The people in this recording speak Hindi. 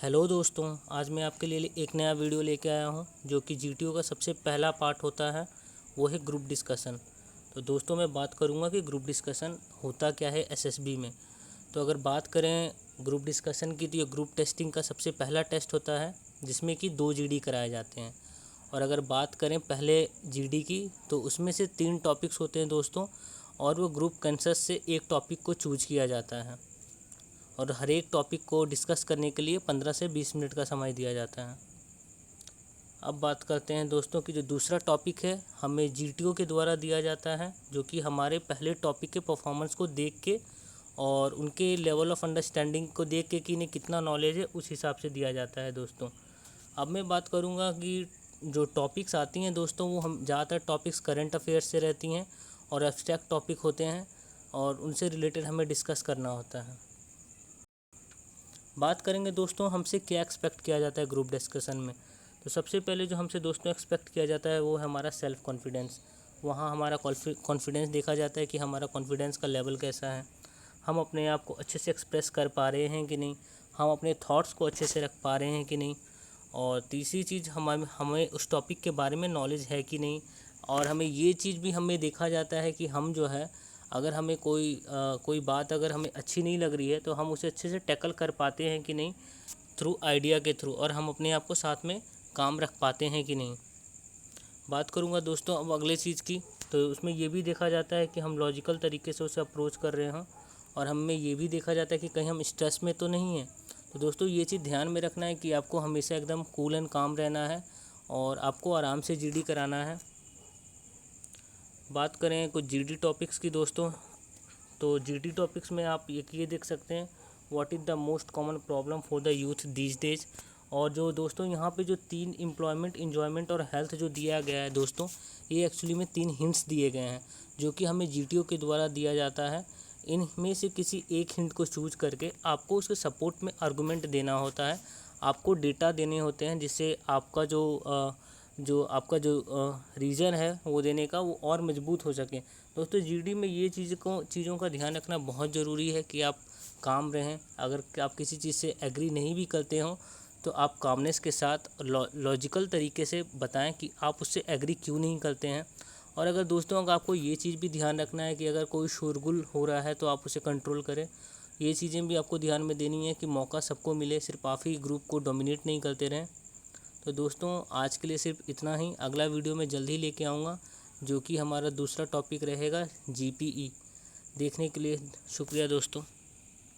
हेलो दोस्तों, आज मैं आपके लिए एक नया वीडियो लेके आया हूं जो कि जीटीओ का सबसे पहला पार्ट होता है। वो है ग्रुप डिस्कशन। तो दोस्तों मैं बात करूंगा कि ग्रुप डिस्कशन होता क्या है एसएसबी में। तो अगर बात करें ग्रुप डिस्कशन की तो ये ग्रुप टेस्टिंग का सबसे पहला टेस्ट होता है जिसमें कि 2 जीडी कराए जाते हैं। और अगर बात करें पहले जीडी की तो उसमें से 3 टॉपिक्स होते हैं दोस्तों, और वो ग्रुप कंसेंसस से एक टॉपिक को चूज किया जाता है और हर एक टॉपिक को डिस्कस करने के लिए 15 से 20 मिनट का समय दिया जाता है। अब बात करते हैं दोस्तों कि जो दूसरा टॉपिक है हमें जीटीओ के द्वारा दिया जाता है, जो कि हमारे पहले टॉपिक के परफॉर्मेंस को देख के और उनके लेवल ऑफ अंडरस्टैंडिंग को देख के कि इन्हें कितना नॉलेज है उस हिसाब से दिया जाता है दोस्तों। अब मैं बात करूँगा कि जो टॉपिक्स आती हैं दोस्तों वो हम ज़्यादातर टॉपिक्स करंट अफेयर्स से रहती हैं और एब्स्ट्रैक्ट टॉपिक होते हैं और उनसे रिलेटेड हमें डिस्कस करना होता है। बात करेंगे दोस्तों हमसे क्या एक्सपेक्ट किया जाता है ग्रुप डिस्कशन में। तो सबसे पहले जो हमसे दोस्तों एक्सपेक्ट किया जाता है वो है हमारा सेल्फ़ कॉन्फिडेंस। वहाँ हमारा कॉन्फिडेंस देखा जाता है कि हमारा कॉन्फिडेंस का लेवल कैसा है, हम अपने आप को अच्छे से एक्सप्रेस कर पा रहे हैं कि नहीं, हम अपने थॉट्स को अच्छे से रख पा रहे हैं कि नहीं, और तीसरी चीज़ हमें उस टॉपिक के बारे में नॉलेज है कि नहीं। और हमें ये चीज़ भी हमें देखा जाता है कि हम जो है अगर हमें कोई बात अगर हमें अच्छी नहीं लग रही है तो हम उसे अच्छे से टैकल कर पाते हैं कि नहीं थ्रू आइडिया के थ्रू, और हम अपने आप को साथ में काम रख पाते हैं कि नहीं। बात करूँगा दोस्तों अब अगले चीज़ की, तो उसमें ये भी देखा जाता है कि हम लॉजिकल तरीके से उसे अप्रोच कर रहे हैं, और हमें ये भी देखा जाता है कि कहीं हम स्ट्रेस में तो नहीं हैं। तो दोस्तों ये चीज़ ध्यान में रखना है कि आपको हमेशा एकदम कूल एंड काम रहना है और आपको आराम से जीडी कराना है। बात करें कुछ जीडी टॉपिक्स की दोस्तों, तो जीडी टॉपिक्स में आप ये देख सकते हैं what is the most common problem for the youth these days. और जो दोस्तों यहाँ पे जो 3 एम्प्लॉयमेंट, एन्जॉयमेंट और हेल्थ जो दिया गया है दोस्तों, ये एक्चुअली में 3 हिंट्स दिए गए हैं जो कि हमें जीटीओ के द्वारा दिया जाता है। इनमें से किसी एक हिंट को चूज करके आपको उसके सपोर्ट में आर्गूमेंट देना होता है, आपको डेटा देने होते हैं जिससे आपका जो रीज़न है वो देने का वो और मजबूत हो सके। दोस्तों जीडी में ये चीज़ों का ध्यान रखना बहुत ज़रूरी है कि आप काम रहें। अगर आप किसी चीज़ से एग्री नहीं भी करते हो तो आप कामनेस के साथ लॉजिकल तरीके से बताएं कि आप उससे एग्री क्यों नहीं करते हैं। और अगर दोस्तों अगर आपको ये चीज़ भी ध्यान रखना है कि अगर कोई शोरगुल हो रहा है तो आप उसे कंट्रोल करें। ये चीज़ें भी आपको ध्यान में देनी है कि मौका सबको मिले, सिर्फ आप ही ग्रुप को डोमिनेट नहीं करते रहें। तो दोस्तों आज के लिए सिर्फ इतना ही। अगला वीडियो मैं जल्द ही लेके आऊँगा जो कि हमारा दूसरा टॉपिक रहेगा जीपीई। देखने के लिए शुक्रिया दोस्तों।